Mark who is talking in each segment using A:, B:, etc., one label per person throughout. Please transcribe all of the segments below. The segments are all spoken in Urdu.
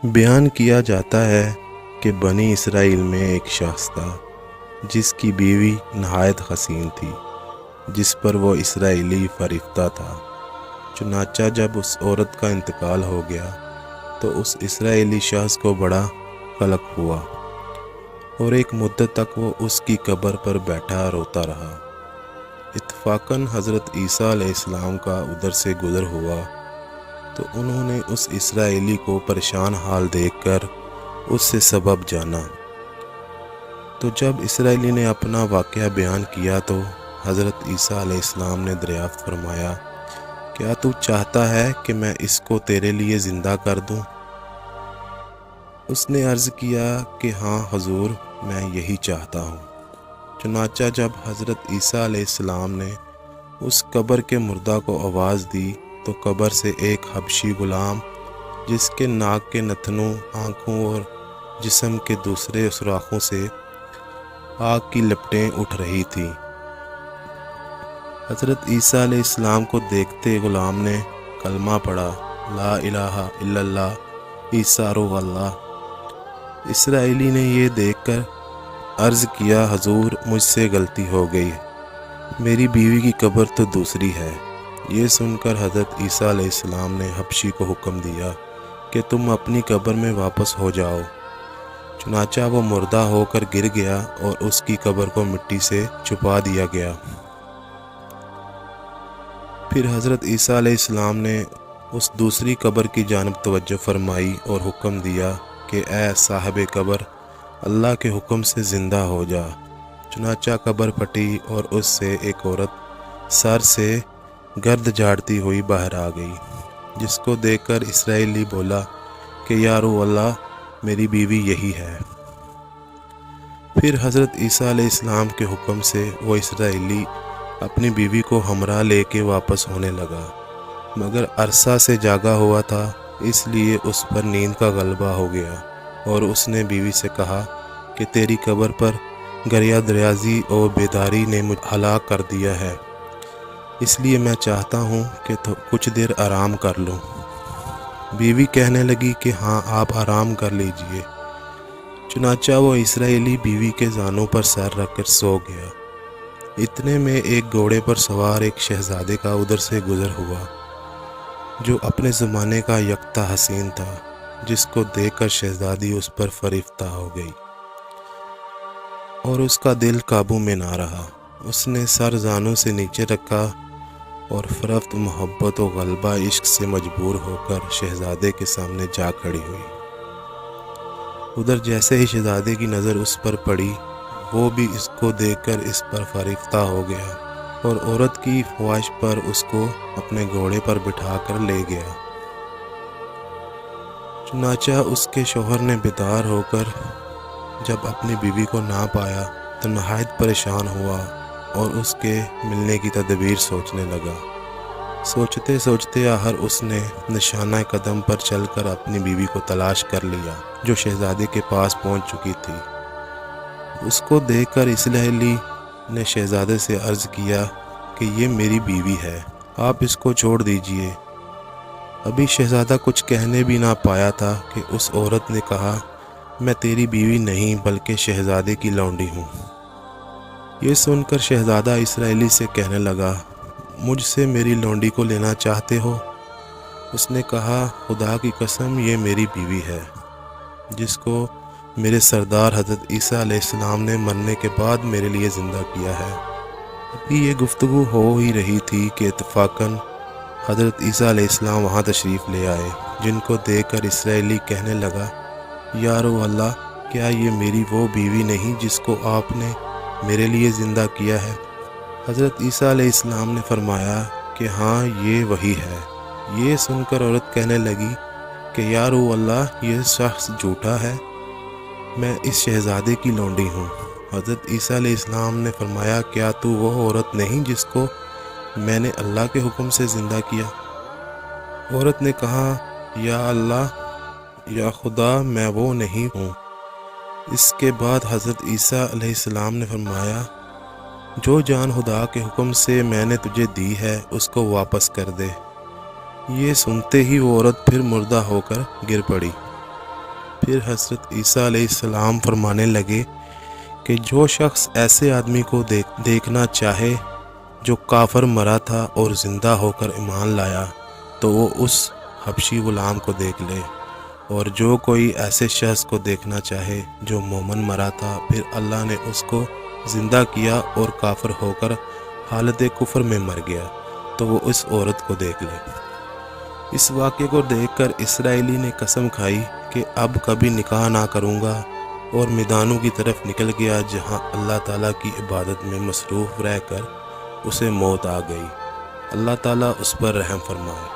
A: بیان کیا جاتا ہے کہ بنی اسرائیل میں ایک شخص تھا جس کی بیوی نہایت حسین تھی، جس پر وہ اسرائیلی فریفتہ تھا۔ چنانچہ جب اس عورت کا انتقال ہو گیا تو اس اسرائیلی شخص کو بڑا قلق ہوا اور ایک مدت تک وہ اس کی قبر پر بیٹھا روتا رہا۔ اتفاقاً حضرت عیسیٰ علیہ السلام کا ادھر سے گزر ہوا تو انہوں نے اس اسرائیلی کو پریشان حال دیکھ کر اس سے سبب جانا۔ تو جب اسرائیلی نے اپنا واقعہ بیان کیا تو حضرت عیسیٰ علیہ السلام نے دریافت فرمایا، کیا تو چاہتا ہے کہ میں اس کو تیرے لیے زندہ کر دوں؟ اس نے عرض کیا کہ ہاں حضور، میں یہی چاہتا ہوں۔ چنانچہ جب حضرت عیسیٰ علیہ السلام نے اس قبر کے مردہ کو آواز دی تو قبر سے ایک حبشی غلام، جس کے ناک کے نتنوں، آنکھوں اور جسم کے دوسرے سوراخوں سے آگ کی لپٹیں اٹھ رہی تھیں، حضرت عیسیٰ علیہ السلام کو دیکھتے غلام نے کلمہ پڑھا، لا الہ الا اللہ عیسیٰ روح اللہ۔ اسرائیلی نے یہ دیکھ کر عرض کیا، حضور مجھ سے غلطی ہو گئی، میری بیوی کی قبر تو دوسری ہے۔ یہ سن کر حضرت عیسیٰ علیہ السلام نے حبشی کو حکم دیا کہ تم اپنی قبر میں واپس ہو جاؤ۔ چنانچہ وہ مردہ ہو کر گر گیا اور اس کی قبر کو مٹی سے چھپا دیا گیا۔ پھر حضرت عیسیٰ علیہ السلام نے اس دوسری قبر کی جانب توجہ فرمائی اور حکم دیا کہ اے صاحب قبر، اللہ کے حکم سے زندہ ہو جا۔ چنانچہ قبر پھٹی اور اس سے ایک عورت سر سے گرد جھاڑتی ہوئی باہر آ گئی، جس کو دیکھ کر اسرائیلی بولا کہ یا روح اللہ، میری بیوی یہی ہے۔ پھر حضرت عیسیٰ علیہ السلام کے حکم سے وہ اسرائیلی اپنی بیوی کو ہمراہ لے کے واپس ہونے لگا، مگر عرصہ سے جاگا ہوا تھا، اس لیے اس پر نیند کا غلبہ ہو گیا اور اس نے بیوی سے کہا کہ تیری قبر پر گریہ دریازی اور بیداری نے مجھے ہلاک کر دیا ہے، اس لیے میں چاہتا ہوں کہ تو کچھ دیر آرام کر لوں۔ بیوی کہنے لگی کہ ہاں آپ آرام کر لیجئے۔ چنانچہ وہ اسرائیلی بیوی کے زانوں پر سر رکھ کر سو گیا۔ اتنے میں ایک گھوڑے پر سوار ایک شہزادے کا ادھر سے گزر ہوا، جو اپنے زمانے کا یکتا حسین تھا، جس کو دیکھ کر شہزادی اس پر فریفتہ ہو گئی اور اس کا دل قابو میں نہ رہا۔ اس نے سر زانوں سے نیچے رکھا اور فرفت محبت و غلبہ عشق سے مجبور ہو کر شہزادے کے سامنے جا کھڑی ہوئی۔ ادھر جیسے ہی شہزادے کی نظر اس پر پڑی، وہ بھی اس کو دیکھ کر اس پر فریفتہ ہو گیا اور عورت کی خواہش پر اس کو اپنے گھوڑے پر بٹھا کر لے گیا۔ چنانچہ اس کے شوہر نے بیدار ہو کر جب اپنی بیوی کو نہ پایا تو نہایت پریشان ہوا اور اس کے ملنے کی تدبیر سوچنے لگا۔ سوچتے سوچتے آخر اس نے نشانہ قدم پر چل کر اپنی بیوی کو تلاش کر لیا، جو شہزادے کے پاس پہنچ چکی تھی۔ اس کو دیکھ کر اسرائیلی نے شہزادے سے عرض کیا کہ یہ میری بیوی ہے، آپ اس کو چھوڑ دیجئے۔ ابھی شہزادہ کچھ کہنے بھی نہ پایا تھا کہ اس عورت نے کہا، میں تیری بیوی نہیں بلکہ شہزادے کی لونڈی ہوں۔ یہ سن کر شہزادہ اسرائیلی سے کہنے لگا، مجھ سے میری لونڈی کو لینا چاہتے ہو؟ اس نے کہا، خدا کی قسم یہ میری بیوی ہے، جس کو میرے سردار حضرت عیسیٰ علیہ السلام نے مرنے کے بعد میرے لیے زندہ کیا ہے۔ ابھی یہ گفتگو ہو ہی رہی تھی کہ اتفاقاً حضرت عیسیٰ علیہ السلام وہاں تشریف لے آئے، جن کو دیکھ کر اسرائیلی کہنے لگا، یا روح اللہ، کیا یہ میری وہ بیوی نہیں جس کو آپ نے میرے لیے زندہ کیا ہے؟ حضرت عیسیٰ علیہ السلام نے فرمایا کہ ہاں یہ وہی ہے۔ یہ سن کر عورت کہنے لگی کہ یا روح اللہ، یہ شخص جھوٹا ہے، میں اس شہزادے کی لونڈی ہوں۔ حضرت عیسیٰ علیہ السلام نے فرمایا، کیا تو وہ عورت نہیں جس کو میں نے اللہ کے حکم سے زندہ کیا؟ عورت نے کہا، یا اللہ، یا خدا، میں وہ نہیں ہوں۔ اس کے بعد حضرت عیسیٰ علیہ السلام نے فرمایا، جو جان خدا کے حکم سے میں نے تجھے دی ہے اس کو واپس کر دے۔ یہ سنتے ہی وہ عورت پھر مردہ ہو کر گر پڑی۔ پھر حضرت عیسیٰ علیہ السلام فرمانے لگے کہ جو شخص ایسے آدمی کو دیکھنا چاہے جو کافر مرا تھا اور زندہ ہو کر ایمان لایا تو وہ اس حبشی غلام کو دیکھ لے، اور جو کوئی ایسے شخص کو دیکھنا چاہے جو مومن مرا تھا پھر اللہ نے اس کو زندہ کیا اور کافر ہو کر حالت کفر میں مر گیا تو وہ اس عورت کو دیکھ لے۔ اس واقعے کو دیکھ کر اسرائیلی نے قسم کھائی کہ اب کبھی نکاح نہ کروں گا، اور میدانوں کی طرف نکل گیا جہاں اللہ تعالیٰ کی عبادت میں مصروف رہ کر اسے موت آ گئی۔ اللہ تعالیٰ اس پر رحم فرمائے۔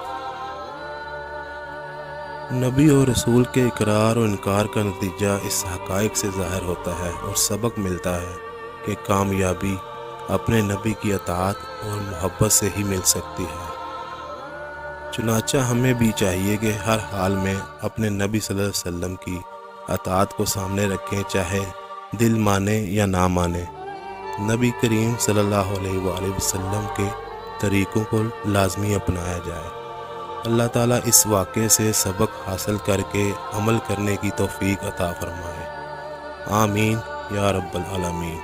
A: نبی اور رسول کے اقرار و انکار کا نتیجہ اس حقائق سے ظاہر ہوتا ہے اور سبق ملتا ہے کہ کامیابی اپنے نبی کی اطاعت اور محبت سے ہی مل سکتی ہے۔ چنانچہ ہمیں بھی چاہیے کہ ہر حال میں اپنے نبی صلی اللہ علیہ وسلم کی اطاعت کو سامنے رکھیں، چاہے دل مانے یا نہ مانے۔ نبی کریم صلی اللہ علیہ وآلہ وسلم کے طریقوں کو لازمی اپنایا جائے۔ اللہ تعالیٰ اس واقعے سے سبق حاصل کر کے عمل کرنے کی توفیق عطا فرمائے۔ آمین یا رب العالمین۔